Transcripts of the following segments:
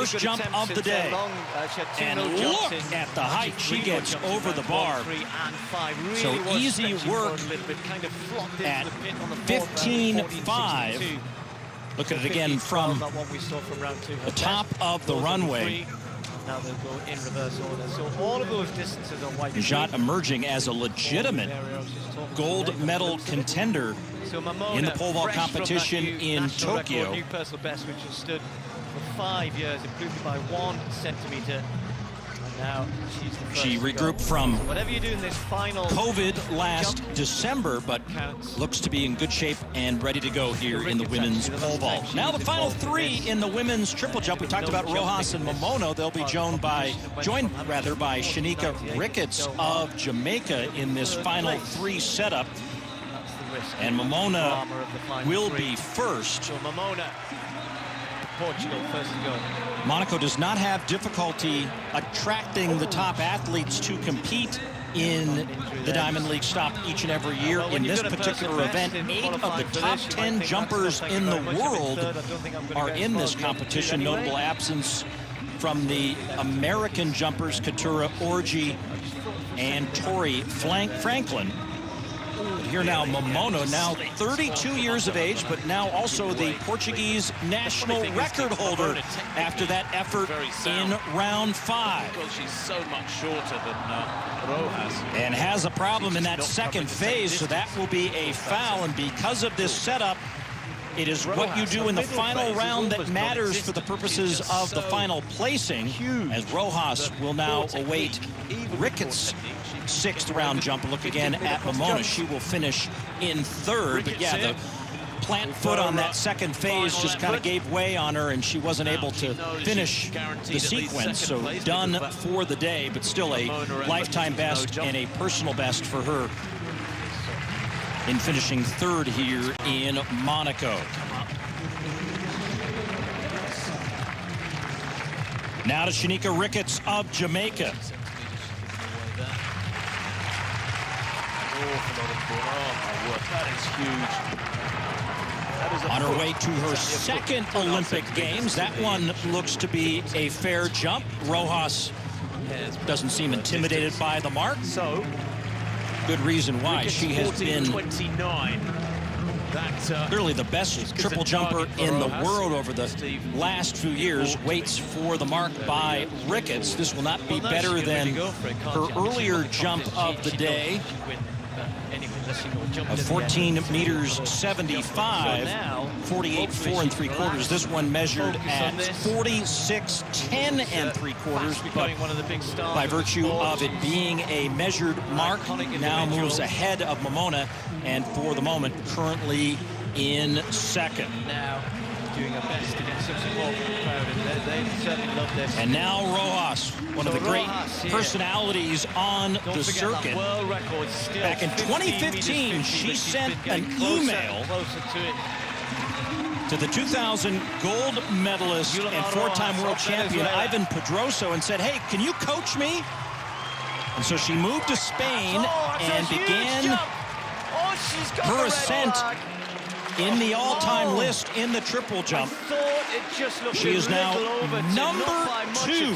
first jump of the day. And look at the height she gets over the bar. So easy work at 15.5. Look at it again from the top of the runway. Now they'll go in reverse order. So all of those distances are white. Najat emerging as a legitimate gold medal contender in the pole vault competition in Tokyo. New personal best, which has stood for 5 years, improved by 1 centimeter. And now she's the first. She regrouped from whatever you do in this final COVID last December, but looks to be in good shape and ready to go here in the women's pole vault. Now the final 3 in the women's triple jump. We talked about Rojas and Momono. They'll be joined by Shanika Ricketts of Jamaica in this final 3 setup. And Momona will be first. So Momona, Portugal, first to go. Monaco does not have difficulty attracting the top athletes to compete in the Diamond League stop each and every year. In this particular event, 8 of the top 10 jumpers in the world are in this competition. Notable absence from the American jumpers, Katura Orji and Tori Franklin. Here now, Momono, now 32 years of age, but now also the Portuguese national record holder after that effort in round 5. Because she's so much shorter than Rojas. And has a problem in that second phase, so that will be a foul. And because of this setup, it is what you do in the final round that matters for the purposes of the final placing, as Rojas will now await Ricketts' 6th round jump. Look again at Momona. She will finish in 3rd. But yeah, the plant foot on that second phase just kind of gave way on her, and she wasn't able to finish the sequence. So done for the day, but still a lifetime best and a personal best for her in finishing 3rd here in Monaco. Now to Shanika Ricketts of Jamaica. On her way to her 2nd Olympic Games. That one looks to be a fair jump. Rojas doesn't seem intimidated by the mark. So good reason why. She has been 29. clearly the best triple jumper in the world over the last few years. Waits for the mark by Ricketts. This will not be better than her earlier jump of the day of 14 meters 75, 48 4 3/4. This one measured at 46 10 3/4, but by virtue of it being a measured mark, now moves ahead of Momona, and for the moment currently in 2nd. Now doing her best to get some support from the crowd, and they certainly love this. And now Rojas, one of the great personalities on the circuit. Back in 2015, she sent an email to the 2000 gold medalist and 4-time world champion Ivan Pedroso and said, "Hey, can you coach me?" And so she moved to Spain and began her ascent in the all-time list in the triple jump. She is now number 2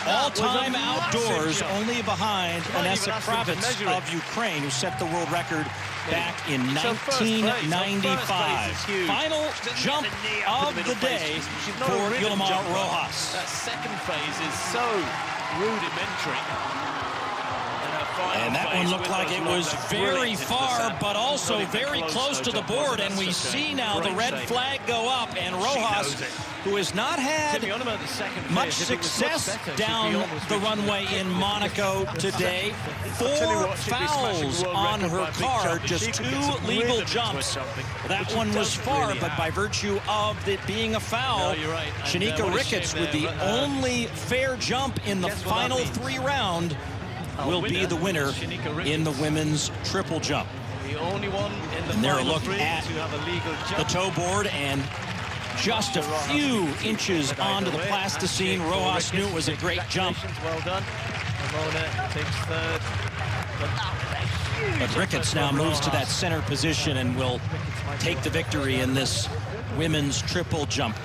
all-time outdoors, only behind Anessa Kravets of Ukraine, who set the world record back in 1995. Final jump of the day for Yulima Rojas. That second phase is so rudimentary. And that one looked like it was very far, but also very close to the board. And we see now the red flag go up, and Rojas, who has not had much success down the runway in Monaco today, 4 fouls on her card, just 2 legal jumps. That one was far, but by virtue of it being a foul, Shanika Ricketts, with the only fair jump in the final 3 round, will be the winner in the women's triple jump. And there a look at the toe board, and just a few inches onto the plasticine. Rojas knew it was a great jump. Well done. Momona takes 3rd. But Ricketts now moves to that center position and will take the victory in this women's triple jump.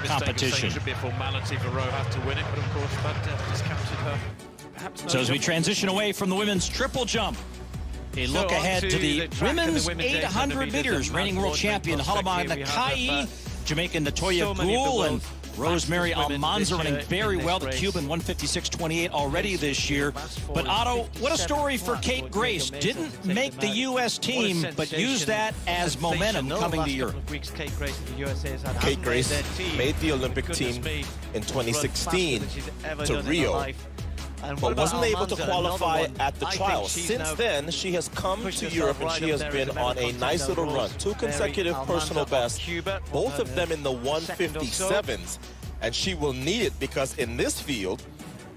competition. It should be a formality for Rojas to win it, but of course that discounted her. Perhaps So as we transition away from the women's triple jump, a look ahead to the women's 800 meters. Reigning world champion Halima Nakai, Jamaican Natoya Goul, and Rosemary Almanza running very well. The Cuban 156.28 already this year. But Otto, what a story for Kate Grace. Didn't make the U.S. team, but used that as momentum coming to Europe. Kate Grace made the Olympic team in 2016 to Rio, but wasn't able to qualify at the trials. Since then, she has come to Europe and she has been on a nice little run. 2 consecutive personal bests, both of them in the 157s. And she will need it because in this field,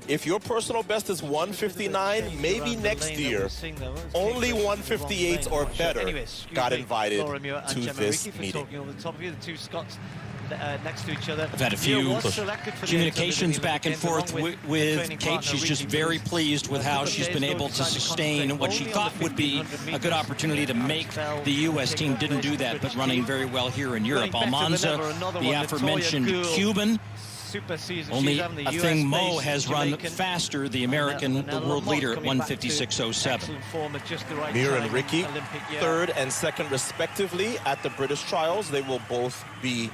if your personal best is 159, maybe next year, only 158s or better got invited to this meeting. Next to each other. I've had a few communications back and forth with Kate. She's just very pleased with how she's been able to sustain what she thought would be a good opportunity to make the U.S. team. Didn't do that, but running very well here in Europe. Almanza, the aforementioned Cuban. Only a thing Mo has run faster, the American, the world leader at 156.07. Mir and Ricky, 3rd and 2nd respectively at the British trials. They will both be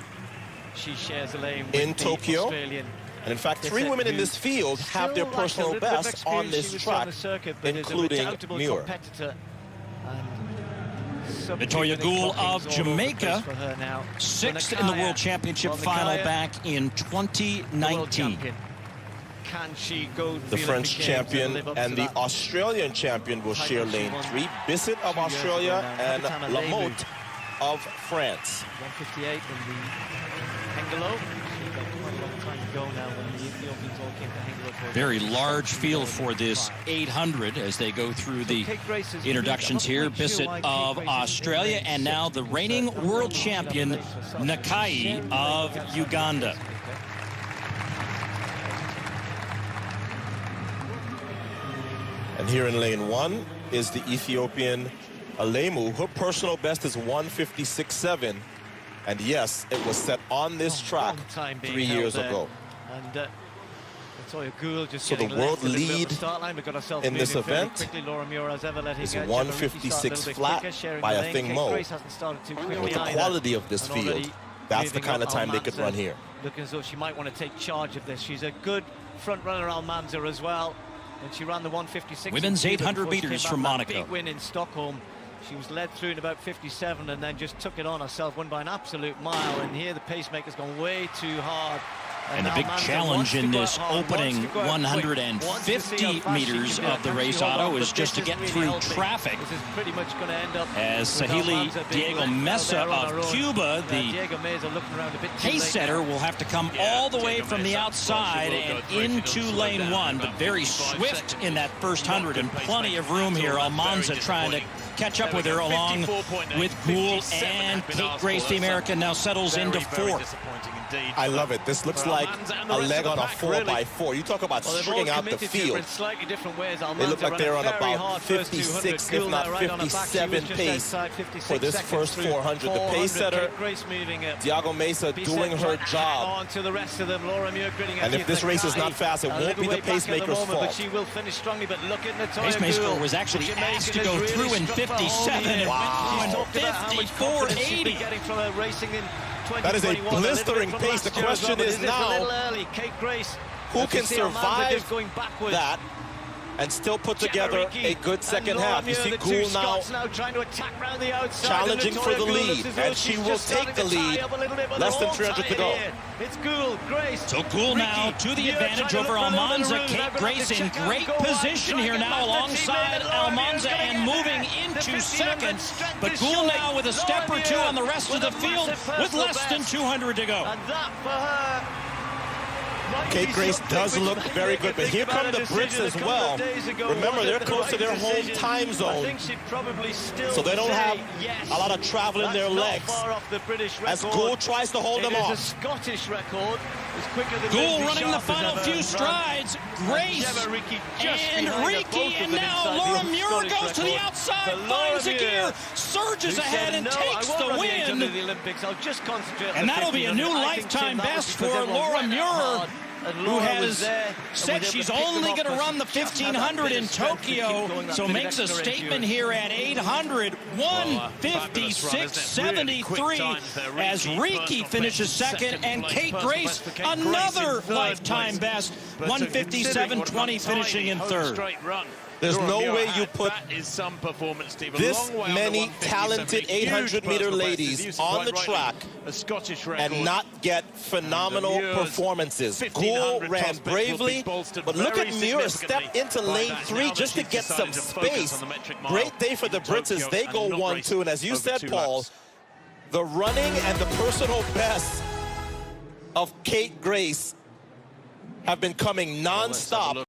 in Tokyo. And in fact, 3 women in this field have their personal best on this track, including Muir. Natoya Goul of Jamaica, 6th in the World Championship final back in 2019. The French champion and the Australian champion will share lane 3. Bissett of Australia and Lamotte of France. 158 in the Hengelo. Very large field for this 800 as they go through the introductions here. Bissett of Australia, and now the reigning world champion Nakai of Uganda. And here in lane 1 is the Ethiopian Alemu. Her personal best is 156.7. And yes, it was set on this track 3 years ago. And so the world lead in this event is 156 flat by a thing Mo. With the quality of this field, that's the kind of time they could run here. Looking as though she might want to take charge of this. She's a good front runner, Almanza, as well. And she ran the 156. Women's 800 meters from Monaco. Big win in Stockholm. She was led through in about 57 and then just took it on herself, won by an absolute mile. And here the pacemaker's gone way too hard. And the big challenge in this opening 150 meters of the race, Otto, is just to get through traffic. This is pretty much going to end up as Sahili Diego Mesa of Cuba, the pace setter, will have to come all the way from the outside and into lane 1, but very swift in that first 100 and plenty of room here. Almanza trying to catch up with her along with Goul, and Kate Grace, the American, now settles into 4th. I love it. This looks like a leg on a 4x4. You talk about stringing out the field. They look like they're on about 56, if not 57 pace for this first 400. The pace setter, Diego Mesa, doing her job. And if this race is not fast, it won't be the pacemaker's fault. Pacemaker was actually asked to go through in 57 and went 54.80. That is a blistering pace. The question is now, who can survive that and still put together a good second half? You see Goul now challenging for the lead, and she will take the lead. Less than 300 to go. It's Goul, Grace. So Goul now to the advantage over Almanza. Kate Grace in great position here now alongside Almanza and moving into 2nd. But Goul now with a step or 2 on the rest of the field with less than 200 to go. And that for her. Kate Grace does look very good, but here come the Brits as well. Remember, they're close to their home time zone, so they don't have a lot of travel in their legs. As Goul tries to hold them off. It is a Scottish record. Gould running the final few strides. Grace and Riki, and now Laura Muir goes to the outside, finds a gear, surges ahead and takes the win. And that'll be a new lifetime best for Laura Muir, who has said she's only going to run the 1500 in Tokyo, so makes a statement here at 800, 156.73, as Riki finishes second, and Kate Grace, another lifetime best, 157.20, finishing in third. There's no way you put this many talented 800-meter ladies on the track and not get phenomenal performances. Gould ran bravely, but look at Muir step into lane 3 just to get some space. Great day for the Brits as they go 1-2, and as you said, Paul, the running and the personal best of Kate Grace have been coming non-stop.